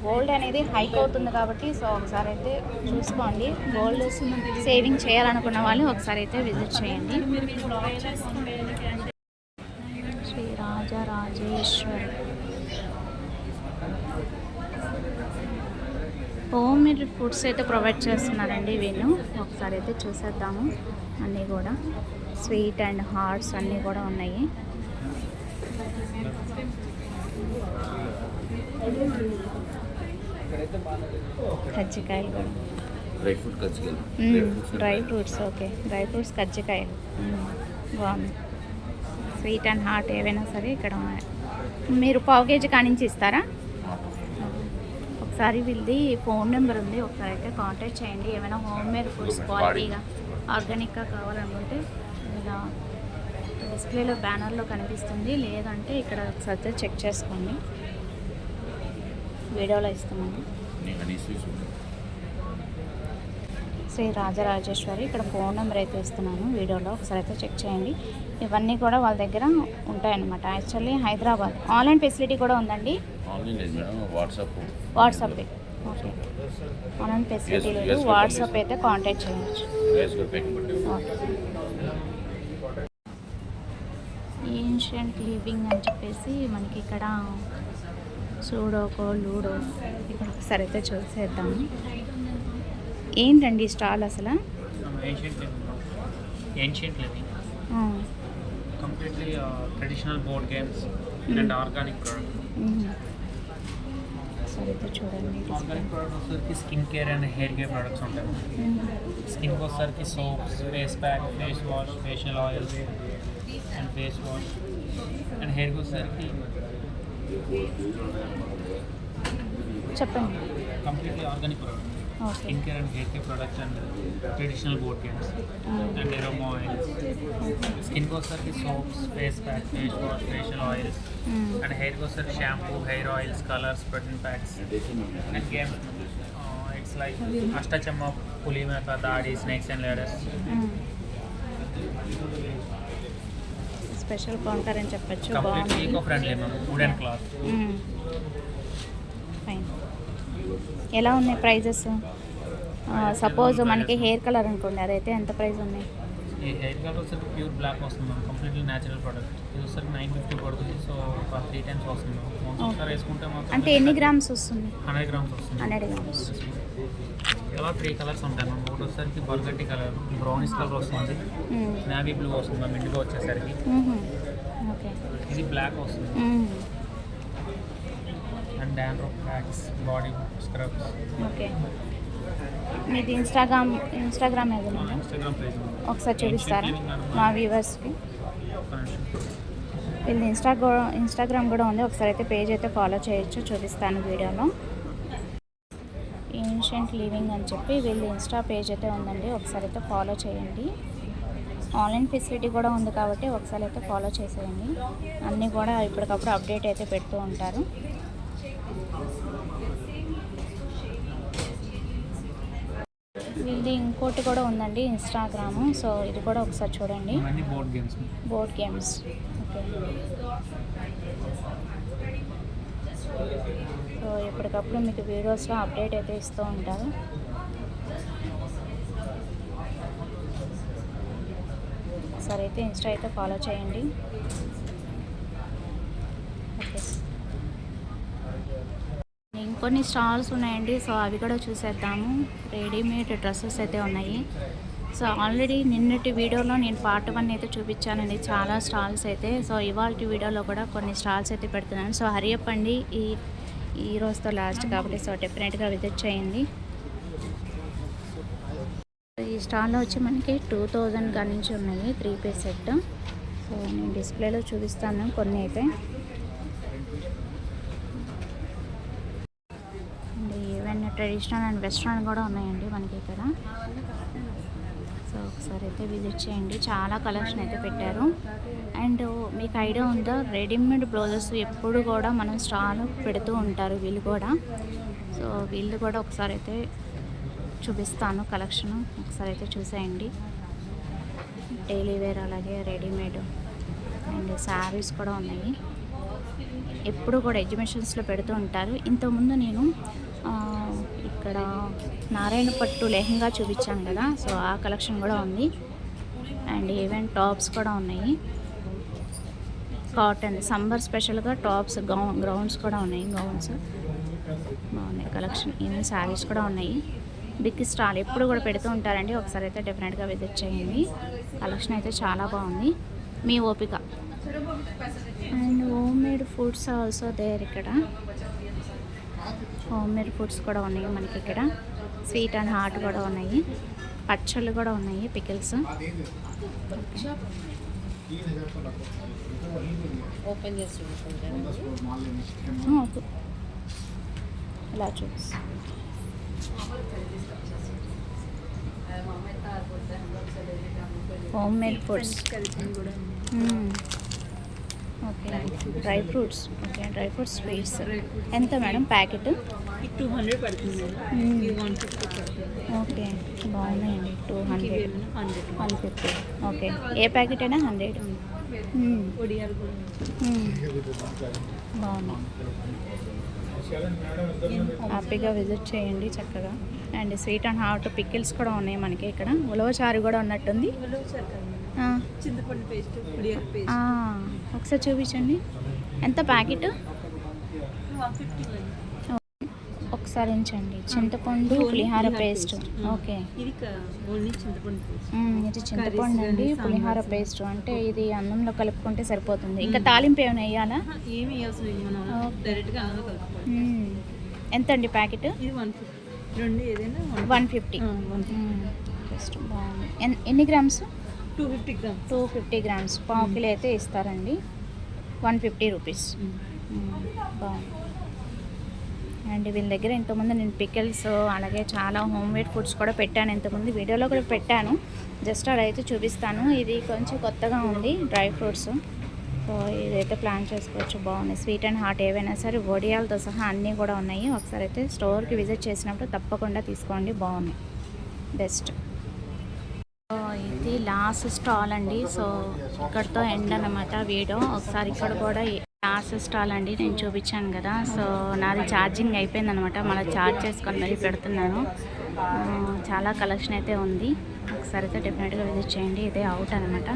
గోల్డ్ అనేది హైక్ అవుతుంది కాబట్టి. సో ఒకసారి అయితే చూసుకోండి. గోల్డ్ సేవింగ్ చేయాలనుకున్న వాళ్ళు ఒకసారి అయితే విజిట్ చేయండి. Shri Rajarajeshwari home made foods అయితే ప్రొవైడ్ చేస్తున్నారండి వీళ్ళు. ఒకసారి అయితే చూసేద్దాము. అన్నీ కూడా స్వీట్ అండ్ హాట్స్ అన్నీ కూడా ఉన్నాయి. కజ్జికాయలు కూడా, dry fruits. Okay, dry fruits కజ్జికాయలు బాగుంది. స్వీట్ అండ్ హాట్ ఏవైనా సరే ఇక్కడ ఉన్నాయి. మీరు పావు కేజీ కానించి ఇస్తారా? ఒకసారి వీళ్ళది ఫోన్ నెంబర్ ఉంది, ఒకసారి అయితే కాంటాక్ట్ చేయండి. ఏమైనా హోమ్ మేడ్ ఫుడ్స్ క్వాలిటీగా ఆర్గానిక్గా కావాలనుకుంటే ఇలా డిస్ప్లేలో బ్యానర్లో కనిపిస్తుంది, లేదంటే ఇక్కడ ఒకసారి చెక్ చేసుకోండి. వీడియోలో ఇస్తున్నాను. శ్రీ రాజరాజేశ్వరి. ఇక్కడ ఫోన్ నెంబర్ అయితే ఇస్తున్నాను వీడియోలో, ఒకసారి అయితే చెక్ చేయండి. ఇవన్నీ కూడా వాళ్ళ దగ్గర ఉంటాయన్నమాట. యాక్చువల్లీ హైదరాబాద్ ఆన్లైన్ ఫెసిలిటీ కూడా ఉందండి. వాట్సాప్. ఓకే, ఆన్లైన్ ఫెసిలిటీ లేదు, వాట్సాప్ అయితే కాంటాక్ట్ చేయవచ్చు. ఏన్షియంట్ లివింగ్ అని చెప్పేసి మనకి ఇక్కడ సూడోకో లూడో ఇక్కడ ఒకసారి అయితే చూసేద్దాము. ఏంటండి స్టాల్ అసలు? Ancient living. Completely traditional board games and organic product. సరే అయితే చూడండి. Organic product వచ్చేసరికి skin care and hair care products ఉంటాయి. స్కిన్ వచ్చేసరికి soaps, face pack, face wash, facial oils and face wash. And హెయిర్కి వచ్చేసరికి చెప్పండి. Completely organic product. Okay, skin care and hair care products and traditional board games and aroma oils. స్కిన్కి వచ్చేసరికి soaps, face pack, face wash, facial oils. And హెయిర్కి వచ్చేసరికి shampoo, hair oils, colours, protein packs and games. It's like Ashtachamma, Pulimeka, Daadi, snakes and ladders. Special counter అని చెప్పచ్చు. Completely eco friendly ma'am. Wood and cloth. Fine. ఎలా ఉన్నాయి prices? Suppose మనకి hair colour అనుకోండి, అదైతే ఎంత ప్రైస్ ఉన్నాయి? ఈ హెయిర్ కలర్ వచ్చేసరికి ప్యూర్ బ్లాక్ వస్తుంది మ్యామ్. Completely natural product. ఇది వచ్చేసరికి 950 పడుతుంది. సో ఒక 3 times వస్తుంది. ఒకసారి వేసుకుంటే మాత్రం అంటే ఎన్ని గ్రామ్స్ వస్తుంది? 100 grams వస్తుంది. 100 grams. కలర్ 3 కలర్స్ ఉంటాయి మ్యామ్. ఒకటి వచ్చేసరికి బర్గండి కలర్, బ్రౌనిష్ కలర్ వస్తుంది, నేవీ బ్లూ వస్తుంది మ్యామ్ ఇండిగో వచ్చేసరికి. ఓకే. ఇది బ్లాక్ వస్తుంది. And dandruff packs, body scrubs. Okay. మీది ఇన్స్టాగ్రామ్ ఏదైనా ఇన్స్టాగ్రామ్ పేజ్ ఒకసారి చూపిస్తారా మా వ్యూవర్స్కి? వీళ్ళది ఇన్స్టాగ్రామ్ కూడా ఉంది, ఒకసారి అయితే పేజ్ అయితే ఫాలో చేయొచ్చు, చూపిస్తాను వీడియోలో. ఏన్షియంట్ లివింగ్ అని చెప్పి వీళ్ళ ఇన్స్టా పేజ్ అయితే ఉందండి, ఒకసారి అయితే ఫాలో చేయండి. ఆన్లైన్ ఫెసిలిటీ కూడా ఉంది కాబట్టి ఒకసారి అయితే ఫాలో చేసేయండి. అన్నీ కూడా ఇప్పటికప్పుడు అప్డేట్ అయితే పెడుతూ ఉంటారు. వీళ్ళది ఇంకోటి కూడా ఉందండి ఇన్స్టాగ్రాము, సో ఇది కూడా ఒకసారి చూడండి. ఇవన్నీ బోర్డ్ గేమ్స్. ఓకే. సో ఎప్పటికప్పుడు మీకు వీడియోస్లో అప్డేట్ అయితే ఇస్తూ ఉంటారు. ఒకసారి అయితే ఇన్స్టా అయితే ఫాలో చేయండి. ఓకే. ఇంకొన్ని స్టాల్స్ ఉన్నాయండి, సో అవి కూడా చూసేద్దాము. రెడీమేడ్ డ్రెస్సెస్ అయితే ఉన్నాయి. సో ఆల్రెడీ నిన్నటి వీడియోలో నేను పార్ట్ 1 అయితే చూపించానండి, చాలా స్టాల్స్ అయితే. సో ఇవాళ వీడియోలో కూడా కొన్ని స్టాల్స్ అయితే పెడుతున్నాను. సో హరియప్ అండి, ఈ రోజుతో లాస్ట్ కాబట్టి సో డెఫినెట్గా విజిట్ చేయండి. ఈ స్టాల్లో వచ్చి మనకి 2000 కాడి నుంచి ఉన్నాయి 3 పీస్ సెట్. సో నేను డిస్ప్లేలో చూపిస్తాను కొన్ని అయితే. ఈవెన్ ట్రెడిషనల్ అండ్ వెస్ట్రన్ కూడా ఉన్నాయండి మనకి ఇక్కడ. సో ఒకసారి అయితే విజిట్ చేయండి, చాలా కలెక్షన్ అయితే పెట్టారు. అండ్ మీకు ఐడియా ఉందా, రెడీమేడ్ బ్లౌజెస్ ఎప్పుడు కూడా మనం స్టాల్ పెడుతూ ఉంటారు వీళ్ళు కూడా. సో వీళ్ళు కూడా ఒకసారి అయితే చూపిస్తాను కలెక్షన్, ఒకసారి అయితే చూసేయండి. డైలీ వేర్ అలాగే రెడీమేడ్ అండ్ శారీస్ కూడా ఉన్నాయి. ఎప్పుడు కూడా ఎగ్జిబిషన్స్లో పెడుతూ ఉంటారు. ఇంతకుముందు నేను ఇక్కడ నారాయణ పట్టు లెహంగా చూపించాను కదా, సో ఆ కలెక్షన్ కూడా ఉంది. అండ్ ఈవెన్ టాప్స్ కూడా ఉన్నాయి, కాటన్ సమ్మర్ స్పెషల్గా టాప్స్, గ్రౌండ్స్ కూడా ఉన్నాయి. గౌన్స్ బాగున్నాయి కలెక్షన్. ఈవెన్ శారీస్ కూడా ఉన్నాయి. బిగ్ స్టాల్ ఎప్పుడు కూడా పెడుతూ ఉంటారండి, ఒకసారి అయితే డెఫినెట్గా విజిట్ చేయండి. కలెక్షన్ అయితే చాలా బాగుంది, మీ ఓపిక. And home made foods also there. ఇక్కడ హోమ్ మేడ్ ఫుడ్స్ కూడా ఉన్నాయి మనకి ఇక్కడ. స్వీట్ అండ్ హాట్ కూడా ఉన్నాయి, పచ్చళ్ళు కూడా ఉన్నాయి, పికిల్స్. ఓపెన్ చేసి ఇలా చూసి home made foods. Okay. Dry fruits. Okay, dry fruits sweets ఎంత మేడం ప్యాకెట్? 200 పడుతుంది. ఓకే, బాగున్నాయండి. 200, 150. ఓకే, ఏ ప్యాకెట్ అయినా 100. బాగున్నాయి, హ్యాపీగా విజిట్ చేయండి చక్కగా. And sweet and hot pickles కూడా ఉన్నాయి మనకి ఇక్కడ. ఉలవచారు కూడా ఉన్నట్టుంది. చింతపండు పేస్ట్, పులిహోర పేస్ట్. ఒకసారి చూపించండి, ఎంత ప్యాకెట్? 150. ఒకసారి ఉంచండి. చింతపండు పులిహార పేస్ట్. ఓకే, ఇది ఓన్లీ చింతపండు పేస్ట్. ఇది చింతపండు అండి, పులిహార పేస్ట్. అంటే ఇది అన్నంలో కలుపుకుంటే సరిపోతుంది, ఇంకా తాలింపు ఏమైనా వేయాలా? ఏమి అవసరం, మనం డైరెక్ట్గా అన్నంలో కలుపుకోవాలి. ఎంత అండి ప్యాకెట్? ఇది 150. రెండు ఏదైనా 150. బెస్ట్, బాగుంది. ఎన్ని గ్రామ్స్? 250 గ్రామ్స్. 250 గ్రామ్స్, పావు కిలో అయితే ఇస్తారండి. 150 రూపీస్. బాగుంది. అండ్ వీళ్ళ దగ్గర ఇంతకుముందు నేను పికిల్స్ అలాగే చాలా హోమ్ మేడ్ ఫుడ్స్ కూడా పెట్టాను, ఇంతకుముందు వీడియోలో కూడా పెట్టాను. జస్ట్ అలా అయితే చూపిస్తాను. ఇది కొంచెం కొత్తగా ఉంది, డ్రై ఫ్రూట్స్. సో ఇదైతే ప్లాన్ చేసుకోవచ్చు, బాగున్నాయి. స్వీట్ అండ్ హాట్ ఏవైనా సరే వడియాలతో సహా అన్నీ కూడా ఉన్నాయి. ఒకసారి అయితే స్టోర్కి విజిట్ చేసినప్పుడు తప్పకుండా తీసుకోండి, బాగున్నాయి, బెస్ట్. ఇది లాస్ట్ స్టాల్ అండి. సో ఇక్కడితో ఎండ్ అన్నమాట వీడియో. ఒకసారి ఇక్కడ కూడా లాస్ట్ స్టాల్ అండి, నేను చూపించాను కదా. సో నాది ఛార్జింగ్ అయిపోయిందనమాట, మళ్ళీ ఛార్జ్ చేసుకొని మరీ పెడుతున్నాను. చాలా కలెక్షన్ అయితే ఉంది, ఒకసారి అయితే డెఫినెట్గా విజిట్ చేయండి. ఇదే అవుట్ అనమాట.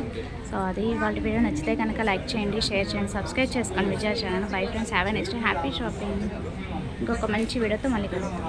సో అది వాళ్ళ వీడియో నచ్చితే కనుక లైక్ చేయండి, షేర్ చేయండి, సబ్స్క్రైబ్ చేసుకోండి Vijaya channel. Bye friends, have a next happy shopping. ఇంకొక మంచి వీడియోతో మళ్ళీ కలుద్దాం.